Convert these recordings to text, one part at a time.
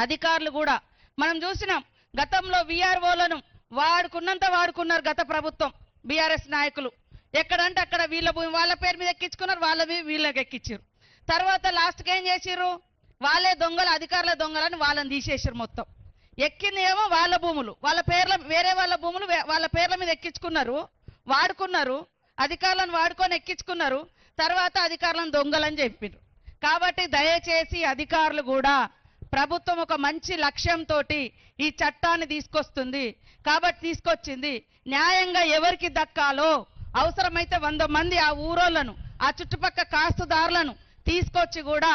అధికారులు కూడా మనం చూసినాం. గతంలో విఆర్ఓలను వాడుకున్నారు గత ప్రభుత్వం బీఆర్ఎస్ నాయకులు. ఎక్కడంటే అక్కడ వీళ్ళ భూమి వాళ్ళ పేరు మీద ఎక్కించుకున్నారు, వాళ్ళ వీళ్ళకి ఎక్కించారు. తర్వాత లాస్ట్కి ఏం చేసిర్రు, వాళ్ళే దొంగలు, అధికారుల దొంగలని వాళ్ళని తీసేసారు. మొత్తం ఎక్కింది ఏమో వాళ్ళ భూములు, వాళ్ళ పేర్ల వేరే వాళ్ళ భూములు వాళ్ళ పేర్ల మీద ఎక్కించుకున్నారు, వాడుకున్నారు, అధికారులను వాడుకొని ఎక్కించుకున్నారు. తర్వాత అధికారులను దొంగలని చెప్పారు. కాబట్టి దయచేసి అధికారులు కూడా ప్రభుత్వం ఒక మంచి లక్ష్యంతో ఈ చట్టాన్ని తీసుకొస్తుంది కాబట్టి తీసుకొచ్చింది. న్యాయంగా ఎవరికి దక్కాలో అవసరమైతే 100 మంది ఆ ఊరోళ్ళను ఆ చుట్టుపక్కల కాస్తుదారులను తీసుకొచ్చి కూడా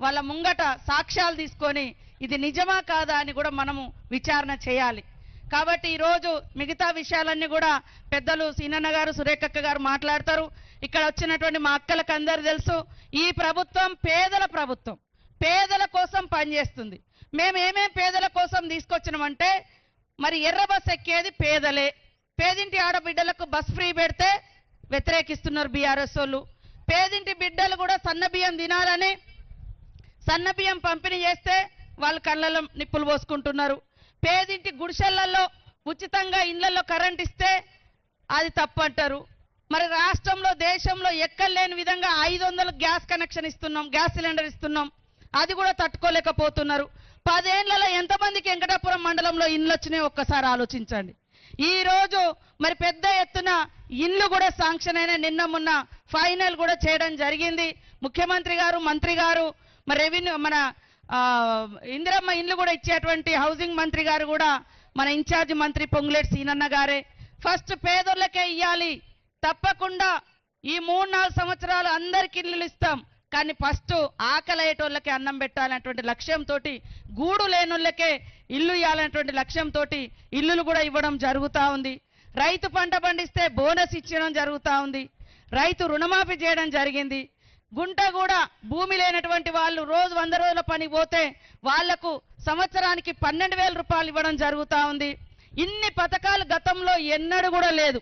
వాళ్ళ ముంగట సాక్ష్యాలు తీసుకొని ఇది నిజమా కాదా అని కూడా మనము విచారణ చేయాలి. కాబట్టి ఈరోజు మిగతా విషయాలన్నీ కూడా పెద్దలు సీనన్న గారు, సురేఖక్క గారు మాట్లాడతారు. ఇక్కడ వచ్చినటువంటి మా అక్కలకు అందరూ తెలుసు, ఈ ప్రభుత్వం పేదల ప్రభుత్వం, పేదల కోసం పనిచేస్తుంది. మేము ఏమేం పేదల కోసం తీసుకొచ్చినామంటే, మరి ఎర్ర బస్ ఎక్కేది పేదలే, పేదింటి ఆడబిడ్డలకు బస్ ఫ్రీ పెడితే వ్యతిరేకిస్తున్నారు బీఆర్ఎస్ వాళ్ళు. పేదింటి బిడ్డలు కూడా సన్నబియ్యం తినాలని సన్నబియ్యం పంపిణీ చేస్తే వాళ్ళు కళ్ళలో నిప్పులు పోసుకుంటున్నారు. పేదింటి గుడిసెళ్లలో ఉచితంగా ఇళ్లలో కరెంట్ ఇస్తే అది తప్పంటారు. మరి రాష్ట్రంలో దేశంలో ఎక్కలేని విధంగా 500 గ్యాస్ కనెక్షన్ ఇస్తున్నాం, గ్యాస్ సిలిండర్ ఇస్తున్నాం, అది కూడా తట్టుకోలేకపోతున్నారు. 10 ఏళ్లలో ఎంతమందికి వెంకటాపురం మండలంలో ఇండ్లు వచ్చినాయో ఒక్కసారి ఆలోచించండి. ఈ రోజు మరి పెద్ద ఎత్తున ఇండ్లు కూడా శాంక్షన్ అయిన నిన్న మొన్న ఫైనల్ కూడా చేయడం జరిగింది. ముఖ్యమంత్రి గారు, మంత్రి గారు, మరి రెవెన్యూ మన ఇందిరమ్మ ఇండ్లు కూడా ఇచ్చేటువంటి హౌసింగ్ మంత్రి గారు కూడా మన ఇన్ఛార్జ్ మంత్రి పొంగులేటి సీనన్న గారే. ఫస్ట్ పేదోళ్ళకే ఇవ్వాలి, తప్పకుండా ఈ 3-4 సంవత్సరాలు అందరికి ఇల్లులు ఇస్తాం, కానీ ఫస్ట్ ఆకలి అయ్యేటోళ్ళకే అన్నం పెట్టాలనేటువంటి లక్ష్యంతో, గూడు లేనోళ్ళకే ఇల్లు ఇవ్వాలనేటువంటి లక్ష్యంతో ఇల్లులు కూడా ఇవ్వడం జరుగుతూ ఉంది. రైతు పంట పండిస్తే బోనస్ ఇచ్చడం జరుగుతూ ఉంది. రైతు రుణమాఫీ చేయడం జరిగింది. గుంట కూడా భూమి లేనటువంటి వాళ్ళు రోజు 100 రోజుల పని పోతే వాళ్లకు సంవత్సరానికి 12,000 రూపాయలు ఇవ్వడం జరుగుతూ ఉంది. ఇన్ని పథకాలు గతంలో ఎన్నడూ కూడా లేదు.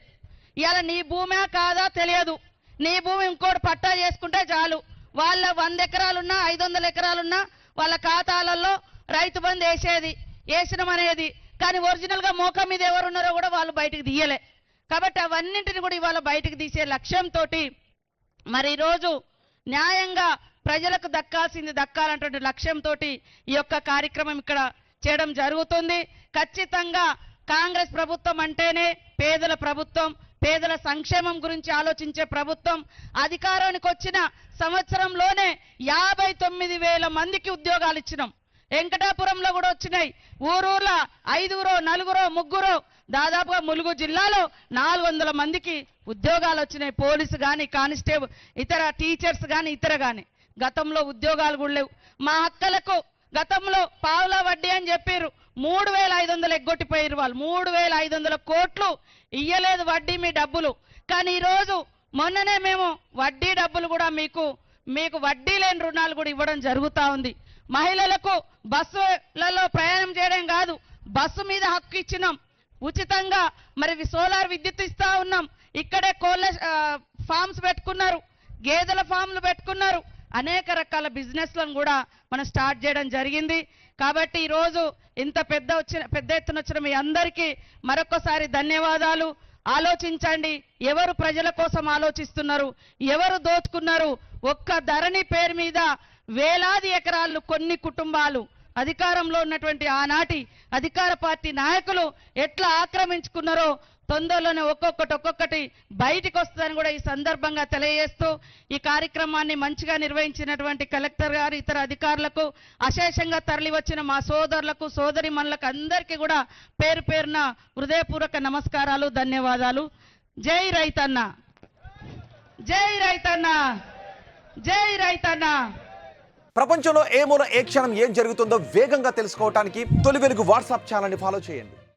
ఇవాళ నీ భూమే కాదా తెలియదు, నీ భూమి ఇంకోటి పట్టా చేసుకుంటే చాలు, వాళ్ళ 100 ఎకరాలున్నా 500 ఎకరాలున్నా వాళ్ళ ఖాతాలలో రైతు బంధు వేసినమనేది, కానీ ఒరిజినల్ గా మోకం మీద ఎవరున్నారో కూడా వాళ్ళు బయటకు తీయలే. కాబట్టి అవన్నింటిని కూడా ఇవాళ బయటకు తీసే లక్ష్యంతో మరి ఈరోజు న్యాయంగా ప్రజలకు దక్కాల్సింది దక్కాలన్నటువంటి లక్ష్యంతో ఈ యొక్క కార్యక్రమం ఇక్కడ చేయడం జరుగుతుంది. ఖచ్చితంగా కాంగ్రెస్ ప్రభుత్వం అంటేనే పేదల ప్రభుత్వం, పేదల సంక్షేమం గురించి ఆలోచించే ప్రభుత్వం. అధికారానికి వచ్చిన సంవత్సరంలోనే 59,000 మందికి ఉద్యోగాలు ఇచ్చినాం. వెంకటాపురంలో కూడా వచ్చినాయి. ఊరూర్ల 5గురో 4గురో 3గురో దాదాపుగా ములుగు జిల్లాలో 400 మందికి ఉద్యోగాలు వచ్చినాయి. పోలీసు కానీ, కానిస్టేబుల్, ఇతర టీచర్స్ కానీ, ఇతర కానీ. గతంలో ఉద్యోగాలు కూడా లేవు. మా అక్కలకు గతంలో పావులా వడ్డీ అని చెప్పారు, 3,500 ఎగ్గొట్టిపోయారు వాళ్ళు. 3,500 కోట్లు ఇయ్యలేదు వడ్డీ మీ డబ్బులు. కానీ ఈరోజు మొన్ననే మేము వడ్డీ డబ్బులు కూడా మీకు వడ్డీ లేని రుణాలు కూడా ఇవ్వడం జరుగుతూ ఉంది. మహిళలకు బస్సులలో ప్రయాణం చేయడం కాదు, బస్సు మీద హక్కు ఇచ్చినాం ఉచితంగా. మరి సోలార్ విద్యుత్ ఇస్తా ఉన్నాం. ఇక్కడే కోళ్ళ ఫార్మ్స్ పెట్టుకున్నారు, గేదెల ఫామ్లు పెట్టుకున్నారు, అనేక రకాల బిజినెస్లను కూడా మనం స్టార్ట్ చేయడం జరిగింది. కాబట్టి ఈరోజు ఇంత పెద్ద ఎత్తున వచ్చిన మీ అందరికీ మరొకసారి ధన్యవాదాలు. ఆలోచించండి, ఎవరు ప్రజల కోసం ఆలోచిస్తున్నారు, ఎవరు దోచుకున్నారు. ఒక్క ధరణి పేరు మీద వేలాది ఎకరాలు కొన్ని కుటుంబాలు, అధికారంలో ఉన్నటువంటి ఆనాటి అధికార పార్టీ నాయకులు ఎట్లా ఆక్రమించుకున్నారో తొందరలోనే ఒక్కొక్కటి బయటికి వస్తుందని కూడా ఈ సందర్భంగా తెలియజేస్తూ ఈ కార్యక్రమాన్ని మంచిగా నిర్వహించినటువంటి కలెక్టర్ గారు, ఇతర అధికారులకు, అశేషంగా తరలి వచ్చిన మా సోదరులకు, సోదరిమణులకు అందరికీ కూడా పేరు పేరున హృదయపూర్వక నమస్కారాలు, ధన్యవాదాలు. జై రైతన్న, జై రైతన్న, జై రైతన్న. ప్రపంచంలో ఏ మూల ఏ క్షణం ఏం జరుగుతుందో వేగంగా తెలుసుకోవడానికి తొలి వెలుగు వాట్సాప్ ఛానల్ని ఫాలో చేయండి.